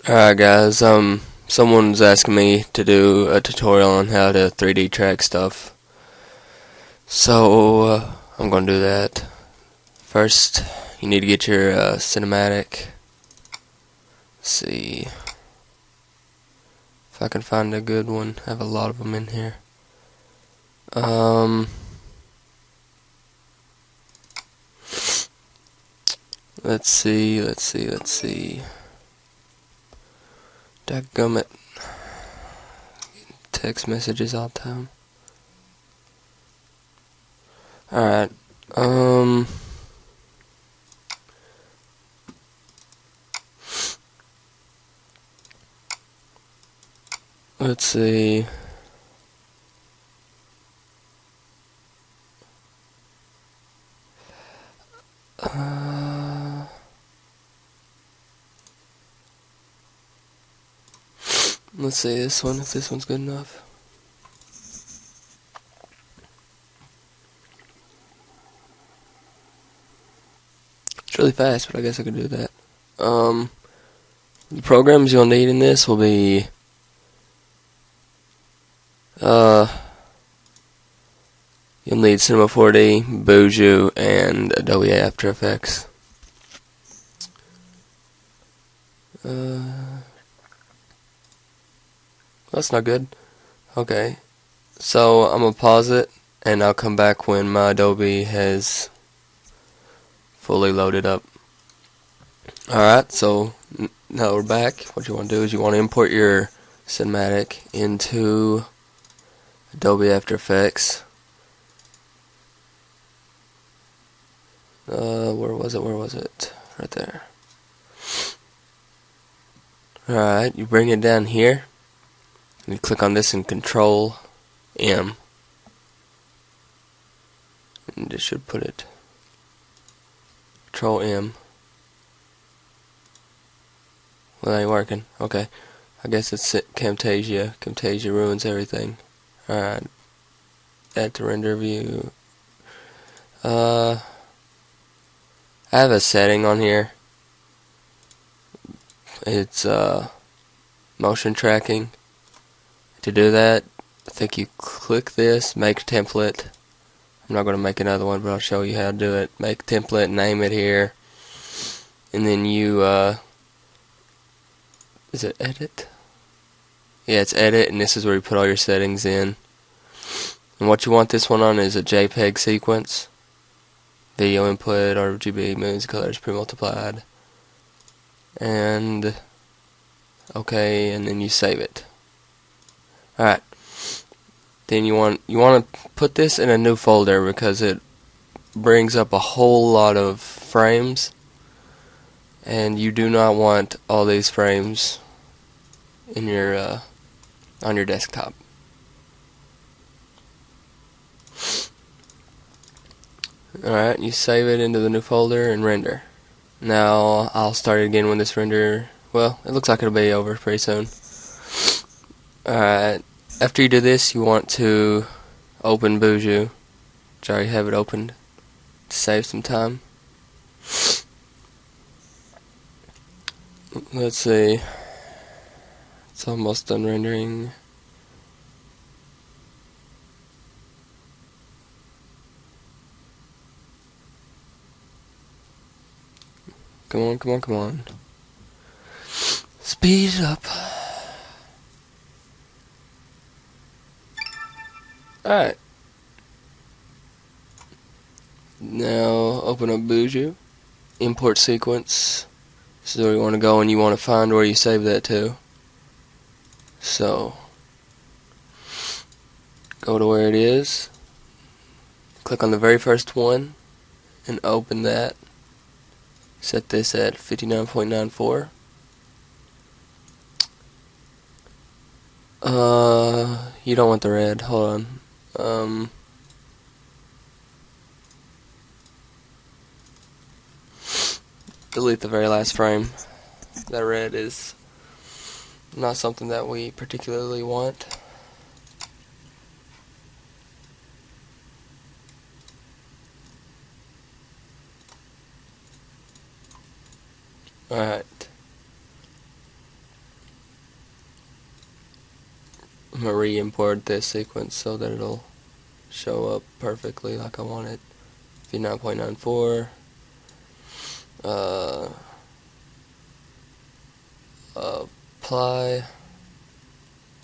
Alright guys, someone's asking me to do a tutorial on how to 3D track stuff. So, I'm gonna do that. First, you need to get your cinematic. Let's see if I can find a good one. I have a lot of them in here. Let's see. Dadgummit. Text messages all the time. Alright, let's see. Let's see this one, if this one's good enough. It's really fast, but I guess I could do that. The programs you'll need in this will be you'll need Cinema 4D, Boujou, and Adobe After Effects. That's not good. Okay, so I'm gonna pause it, and I'll come back when my Adobe has fully loaded up. Alright, so now we're back. What you want to do is you want to import your cinematic into Adobe After Effects. Where was it? Right there. Alright, you bring it down here. You click on this and Control M. And it should put it. Control M. Well, that ain't working. Okay. I guess it's Camtasia. Camtasia ruins everything. Alright. Add to render view. I have a setting on here. It's motion tracking. To do that, I think you click this, make template. I'm not going to make another one, but I'll show you how to do it. Make template, name it here, and then you is it edit? Yeah, it's edit, and this is where you put all your settings in. And what you want this one on is a JPEG sequence. Video input, RGB, moons, colors, pre-multiplied. And okay, and then you save it. Alright. Then you want to put this in a new folder because it brings up a whole lot of frames, and you do not want all these frames in your on your desktop. Alright, you save it into the new folder and render. Now I'll start it again when this render, well, it looks like it'll be over pretty soon. Alright, after you do this, you want to open Boujou, which I already have it opened, to save some time. Let's see, it's almost done rendering. Come on. Speed it up. Alright. Now open up Boujou. Import sequence. This is where you want to go, and you want to find where you save that to. So go to where it is. Click on the very first one and open that. Set this at 59.94. You don't want the red. Hold on. Delete the very last frame. That red is not something that we particularly want. Alright. I'm going to re-import this sequence so that it'll show up perfectly like I want it. V9.94 apply,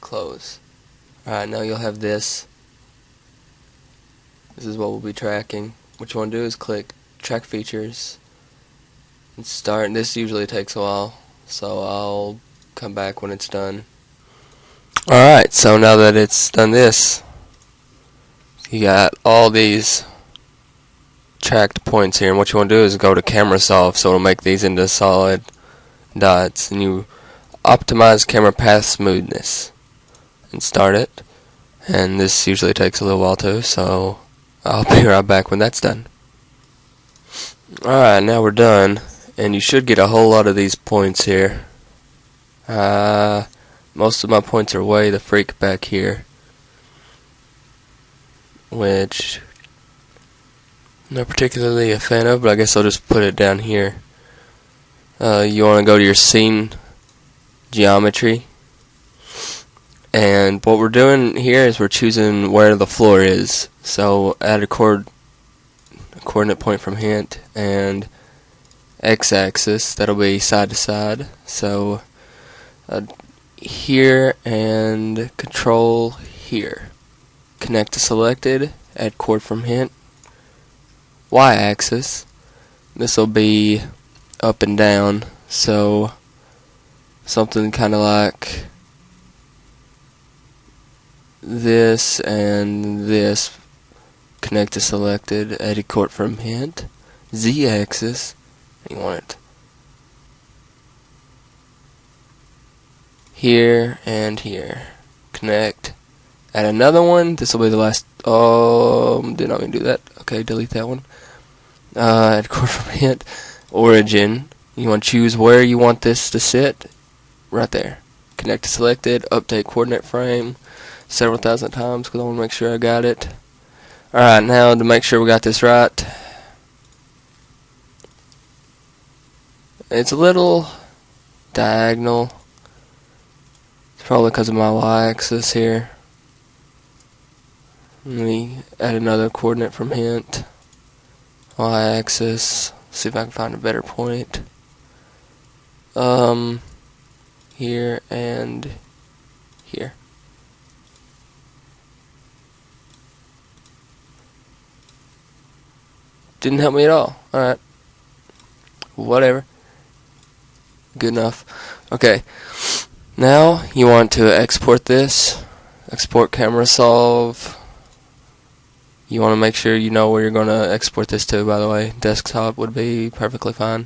close. Alright, now you'll have this. This is what we'll be tracking. What you want to do is click track features and start. This usually takes a while, so I'll come back when it's done. Alright, so now that it's done this, you got all these tracked points here, and what you want to do is go to camera solve, so it'll make these into solid dots, and you optimize camera path smoothness and start it. And this usually takes a little while too, so I'll be right back when that's done. Alright, now we're done, and you should get a whole lot of these points here. Most of my points are way the freak back here, which I'm not particularly a fan of, but I guess I'll just put it down here. You want to go to your scene geometry, and what we're doing here is we're choosing where the floor is. So add a coordinate point from hint and x-axis, that'll be side to side. So here and control here, connect to selected, add chord from hint, y-axis, this will be up and down, so something kind of like this and this, connect to selected, edit chord from hint, z-axis, you want it here and here, connect, add another one, this will be the last, did not mean to do that, okay, delete that one, add chord from hint, origin, you want to choose where you want this to sit, right there, connect to selected, update coordinate frame several thousand times because I want to make sure I got it. Alright, now to make sure we got this right, it's a little diagonal. It's probably because of my y-axis here. Let me add another coordinate from hint, y-axis, see if I can find a better point. Here and here. Didn't help me at all. Alright. Whatever. Good enough. Okay. Now you want to export this. Export camera solve. You want to make sure you know where you're going to export this to, by the way. Desktop would be perfectly fine.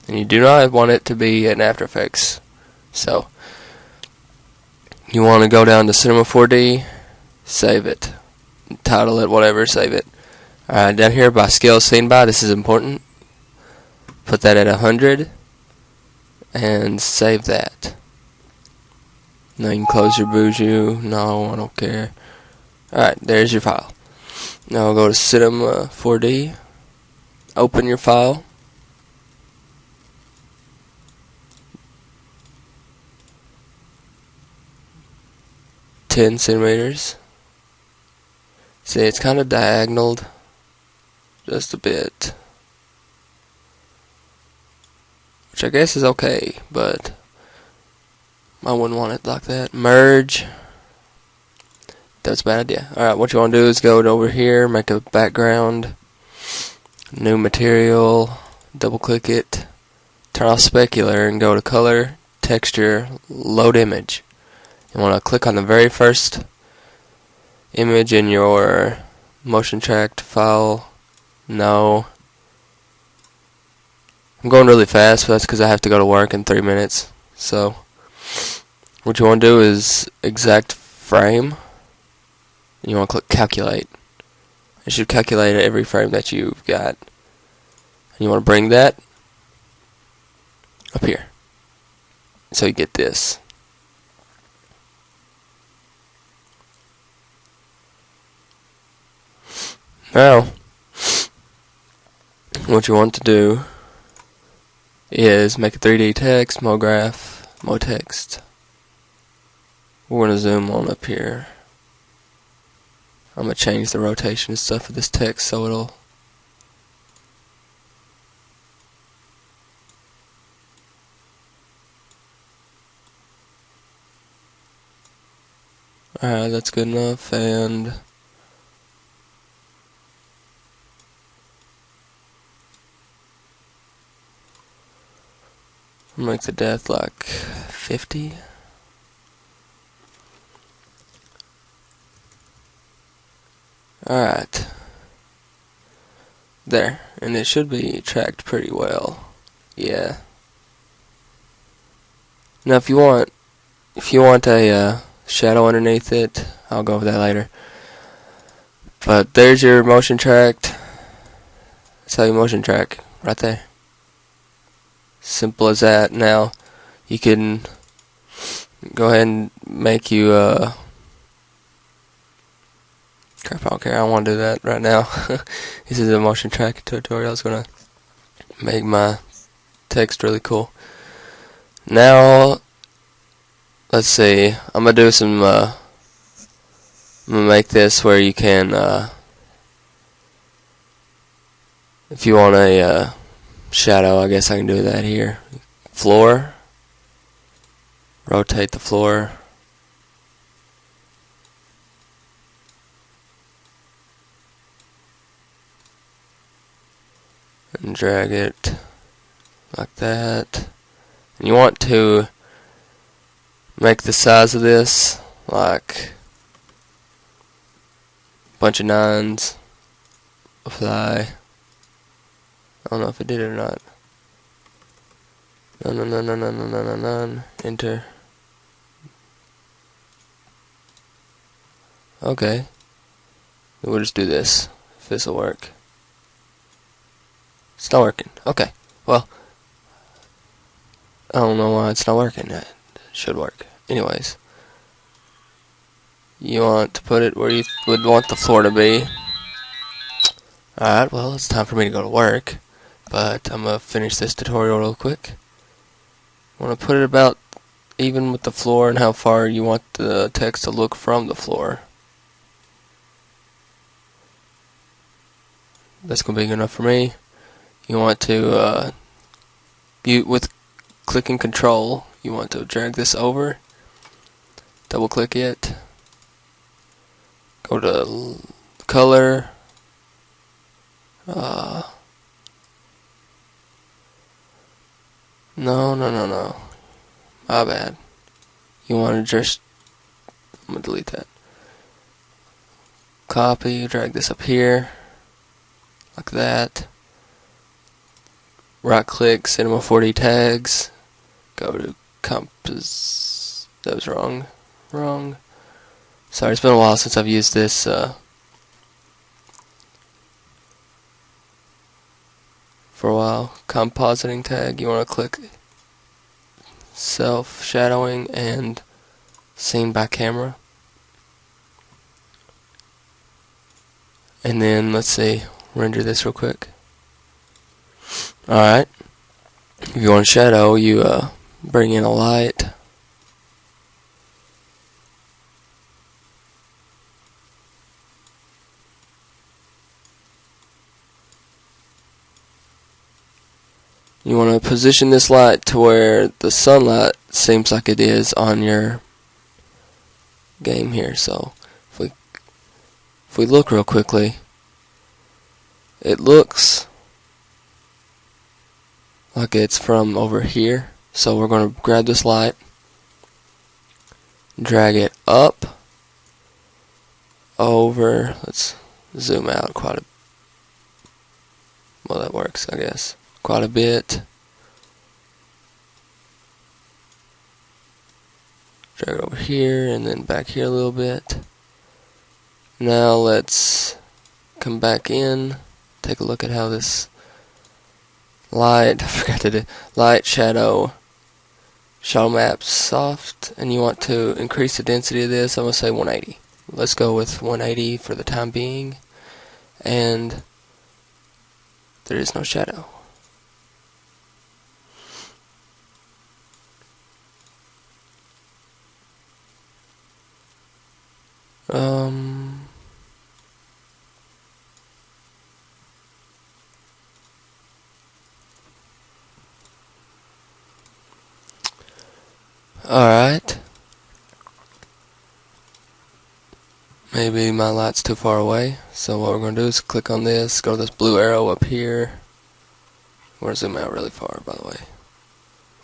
And you do not want it to be in After Effects. So you want to go down to Cinema 4D, save it. Title it, whatever, save it. Alright, down here by scale scene by, this is important. Put that at 100 and save that. Now you can close your Boujou. No, I don't care. Alright, there's your file. Now we'll go to Cinema 4D. Open your file. $10 cm. See, it's kind of diagonaled just a bit, which I guess is okay, but I wouldn't want it like that. Merge. That's a bad idea. Alright, what you want to do is go over here, make a background, new material, double click it, turn off specular and go to color, texture, load image. You want to click on the very first image in your motion tracked file. No. I'm going really fast, but that's because I have to go to work in 3 minutes. So what you want to do is exact frame. You want to click calculate. It should calculate every frame that you've got. And you want to bring that up here, so you get this. Now, what you want to do is make a 3D text, MoGraph, MoText. We're going to zoom on up here. I'm going to change the rotation and stuff of this text so it'll alright, that's good enough. And I'll make the depth like 50. Alright. There. And it should be tracked pretty well. Yeah. Now if you want a shadow underneath it, I'll go over that later. But there's your motion tracked. That's how you motion track, right there. Simple as that. Now you can go ahead and make you crap, I don't care, I don't want to do that right now. This is a motion tracking tutorial. I was gonna make my text really cool. Now let's see, I'm gonna do some I'm gonna make this where you can if you want a shadow, I guess I can do that here. Floor, rotate the floor, and drag it like that. And you want to make the size of this like a bunch of 9s. Apply. I don't know if it did it or not. None. Enter. Okay. We'll just do this. If this will work. It's not working. Okay. Well, I don't know why it's not working. It should work. Anyways. You want to put it where you would want the floor to be. Alright, well, it's time for me to go to work. But I'm going to finish this tutorial real quick. I want to put it about even with the floor and how far you want the text to look from the floor. That's going to be good enough for me. You want to, with clicking control, you want to drag this over, double click it, go to color, no, my bad. You want to just, I'm going to delete that. Copy, drag this up here, like that. Right click, Cinema 4D tags, go to Compass, that was wrong. Sorry, it's been a while since I've used this for a while. Compositing tag, you want to click self shadowing and scene by camera. And then let's see, render this real quick. Alright, if you want a shadow, you bring in a light. You want to position this light to where the sunlight seems like it is on your game here. So if we look real quickly, it looks like it's from over here. So we're going to grab this light, drag it up over, let's zoom out quite a, well, that works, I guess, quite a bit. Drag it over here and then back here a little bit. Now let's come back in, take a look at how this light, I forgot to do, light, shadow map soft, and you want to increase the density of this. I'm going to say 180. Let's go with 180 for the time being, and there is no shadow. Um. Alright. Maybe my light's too far away. So what we're going to do is click on this, go to this blue arrow up here. We're going to zoom out really far, by the way.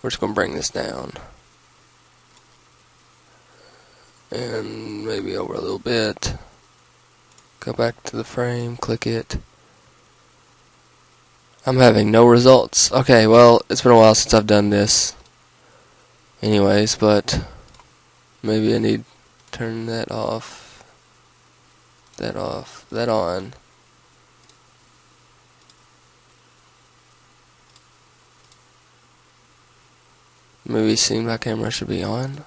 We're just going to bring this down. And maybe over a little bit. Go back to the frame, click it. I'm having no results. Okay, well, it's been a while since I've done this. Anyways, but maybe I need to turn that off, that on. Maybe it seemed my camera should be on.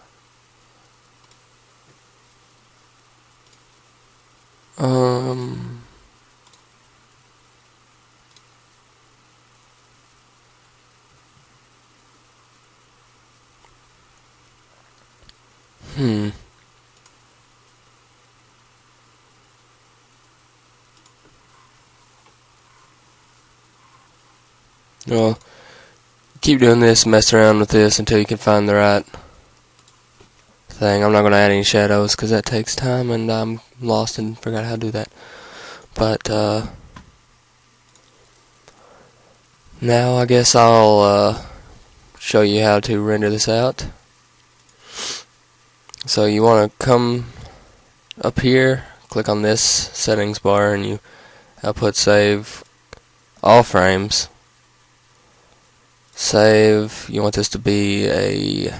Well, keep doing this, mess around with this until you can find the right thing. I'm not going to add any shadows because that takes time and I'm lost and forgot how to do that. But now I guess I'll show you how to render this out. So you want to come up here, click on this settings bar, and you output save all frames. Save, you want this to be a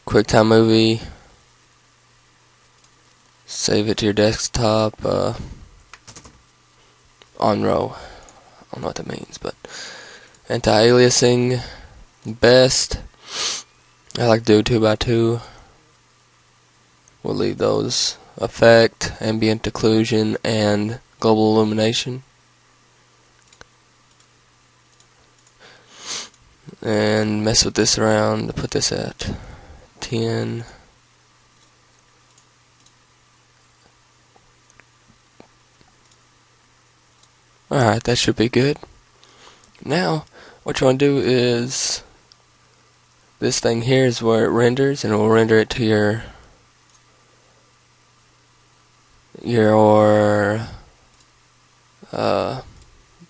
QuickTime movie. Save it to your desktop, on row. I don't know what that means, but anti-aliasing, best. I like to do 2x2. We'll leave those. Effect, ambient occlusion, and global illumination. And mess with this around to put this at 10. Alright, that should be good. Now, what you want to do is, this thing here is where it renders, and it will render it to your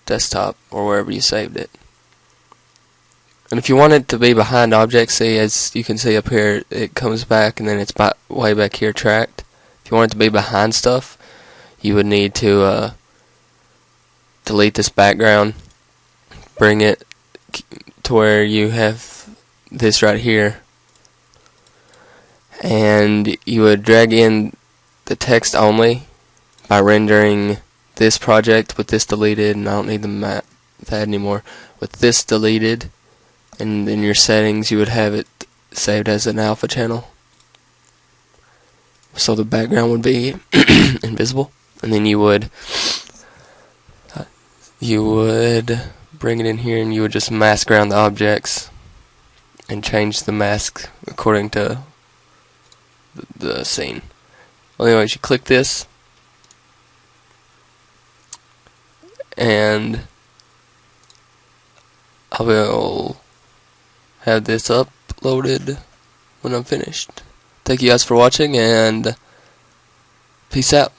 desktop or wherever you saved it. And if you want it to be behind objects, see, as you can see up here, it comes back and then it's way back here tracked. If you want it to be behind stuff, you would need to delete this background, bring it to where you have this right here, and you would drag in the text only by rendering this project with this deleted, and I don't need that anymore, with this deleted. And in your settings you would have it saved as an alpha channel, so the background would be invisible. And then you would bring it in here and you would just mask around the objects and change the mask according to the scene. Well, anyways, you click this and I will have this uploaded when I'm finished. Thank you guys for watching, and peace out.